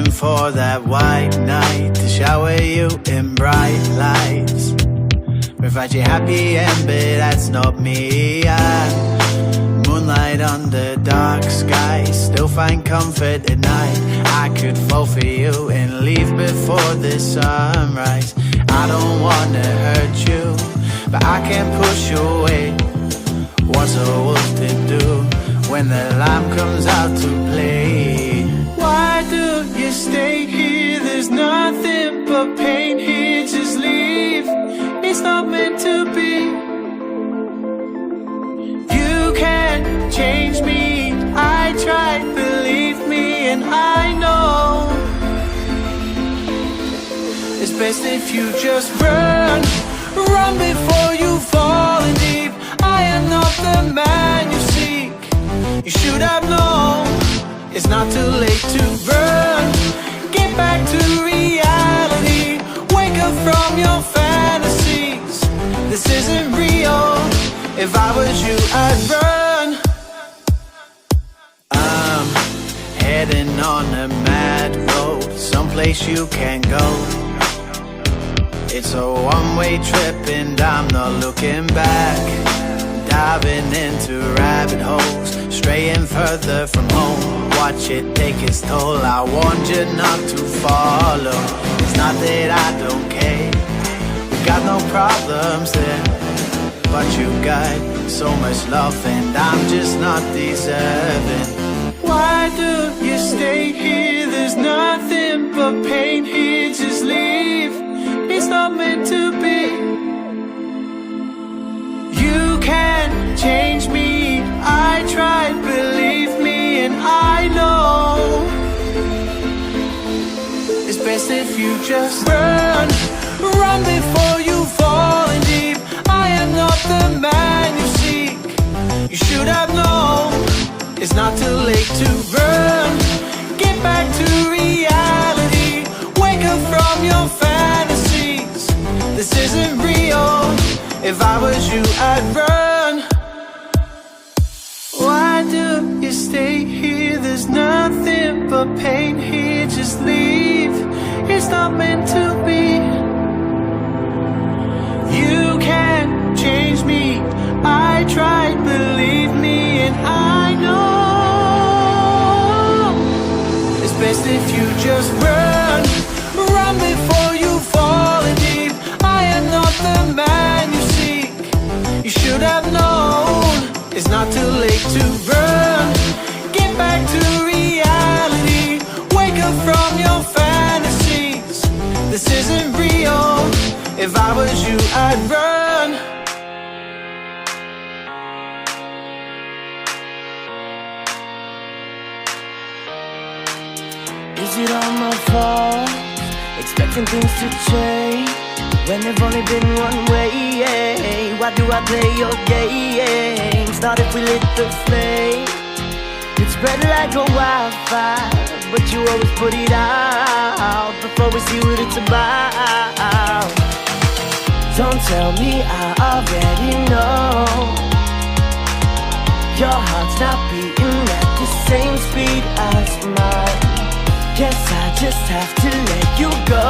looking for that white night to shower you in bright lights, provide you happy end, but that's not me. Moonlight under dark skies, still find comfort at night. I could fall for you and leave before the sunrise. I don't wanna hurt you, but I can't push you away. What's a wolf to do when the lamb comes out to play? Why do you stay here? There's nothing but pain here. Just leave, it's not meant to be. You can't change me, I tried, believe me, and I know it's best if you just run. Run before you fall in deep. I am not the man you seek. You should have known it's not too late to run. Get back to reality. Wake up from your fantasies. This isn't real. If I was you, I'd run. I'm heading on a mad road, someplace you can't go. It's a one-way trip and I'm not looking back. Diving into rabbit holes, straying further from home. Watch it take its toll, I warned you not to follow. It's not that I don't care, we got no problems there, but you got so much love and I'm just not deserving. Why do you stay here? There's nothing but pain here. Just leave, it's not meant to be. You can't change me, I tried, believe me, and I know it's best if you just run. Run before you fall in deep. I am not the man you seek. You should have known it's not too late to run. Get back to reality. Wake up from your fantasies. This isn't real. If I was you, I'd run. Why do you stay here? There's nothing but pain here. Just leave, it's not meant to be. You can't change me, I tried, believe me, and I know it's best if you just run. Run before you fall in deep. I am not the man you seek. You should have known it's not too late to run. Get back to reality. Wake up from your fantasies. This isn't real. If I was you, I'd run. Is it all my fault? Expecting things to change when they've only been one way. Why do I play your games? Not if we lit the flame. It's spread like a wildfire, but you always put it out before we see what it's about. Don't tell me, I already know. Your heart's not beating at the same speed as mine. Guess I just have to let you go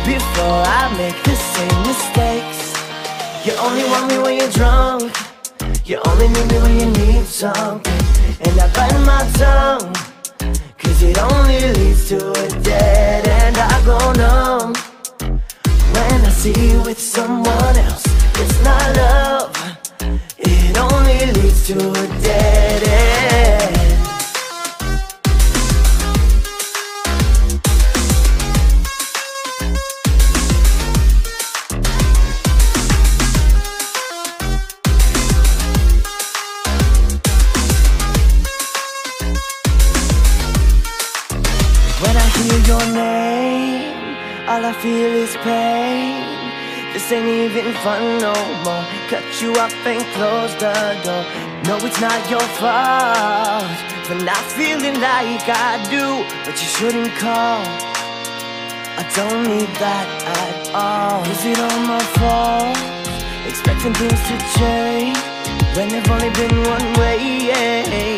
before I make the same mistakes. You only want me when you're drunk. You only need me when you need something. And I bite my tongue, cause it only leads to a dead end. I go numb when I see you with someone else. It's not love, it only leads to a dead end. When I hear your name, all I feel is pain. This ain't even fun no more. Cut you off and close the door. No, it's not your fault for not feeling like I do, but you shouldn't call. I don't need that at all. Is it all my fault? Expecting things to change when there've only been one way.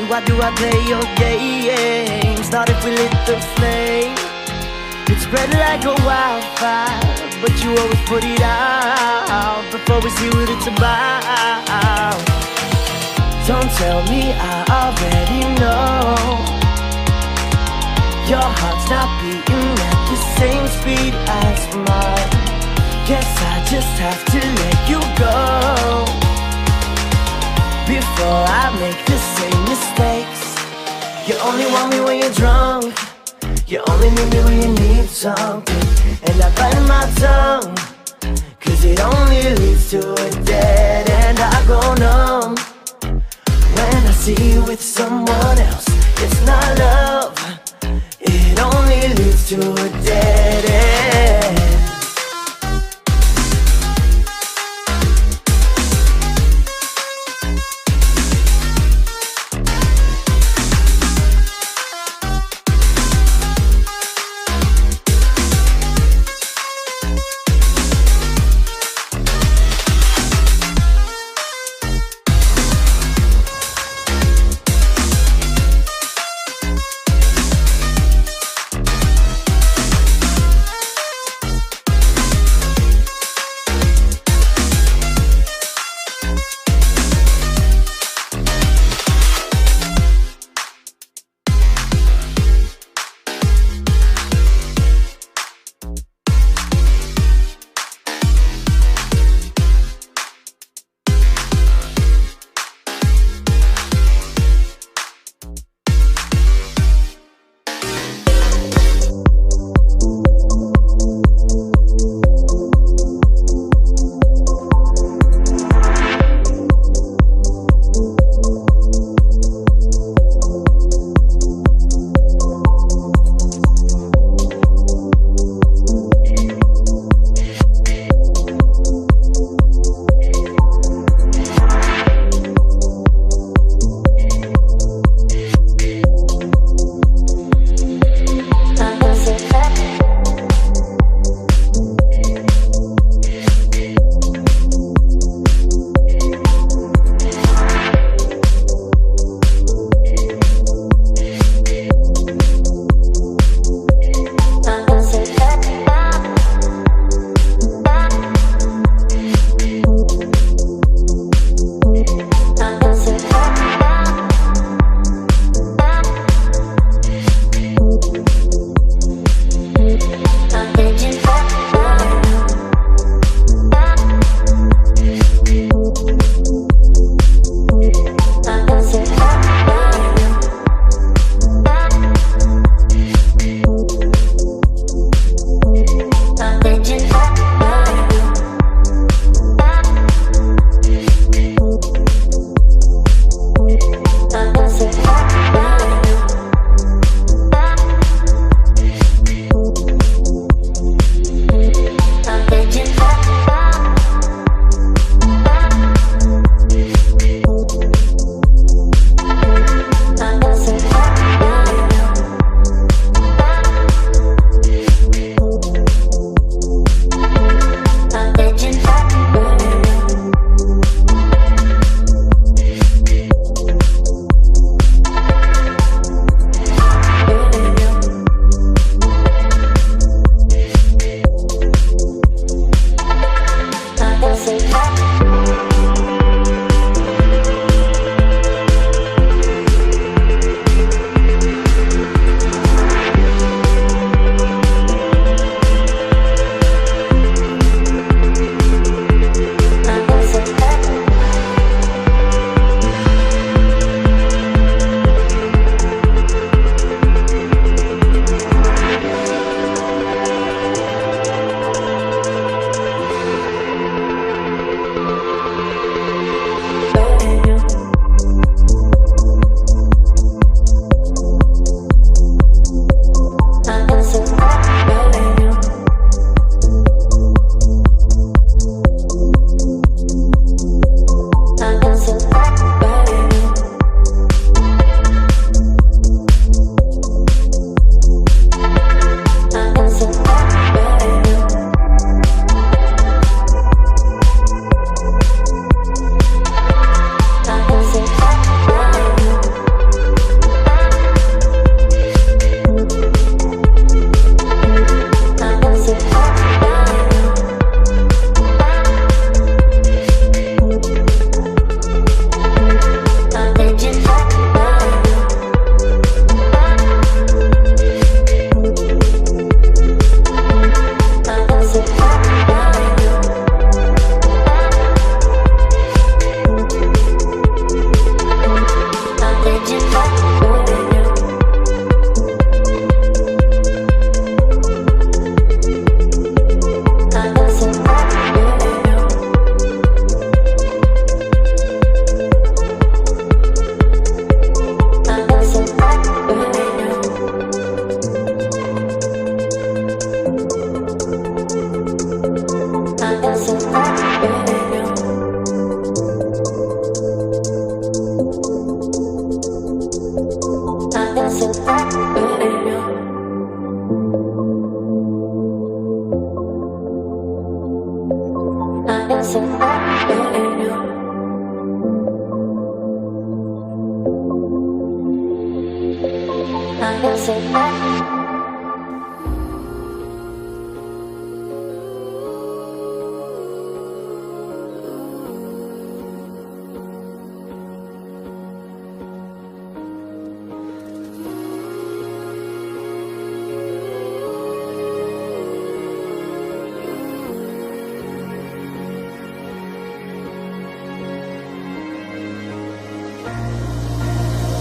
Why do I play your games? Thought if we lit the flame, it'd spread like a wildfire, but you always put it out before we see what it's about. Don't tell me, I already know. Your heart's not beating at the same speed as mine. Guess I just have to let you go before I make the same mistakes. You only want me when you're drunk. You only need me when you need something. And I bite my tongue, cause it only leads to a dead end. I go numb when I see you with someone else. It's not love, it only leads to a dead end.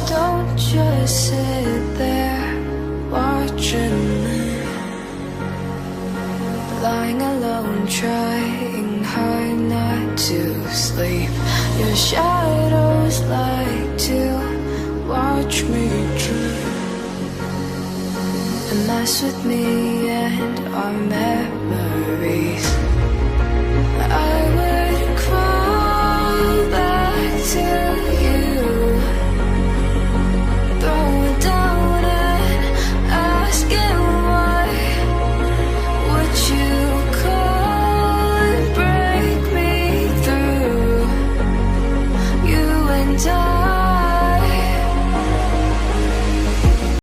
Don't just sit there watching me, lying alone, trying hard not to sleep. Your shadows like to watch me dream and mess with me and our memories. I will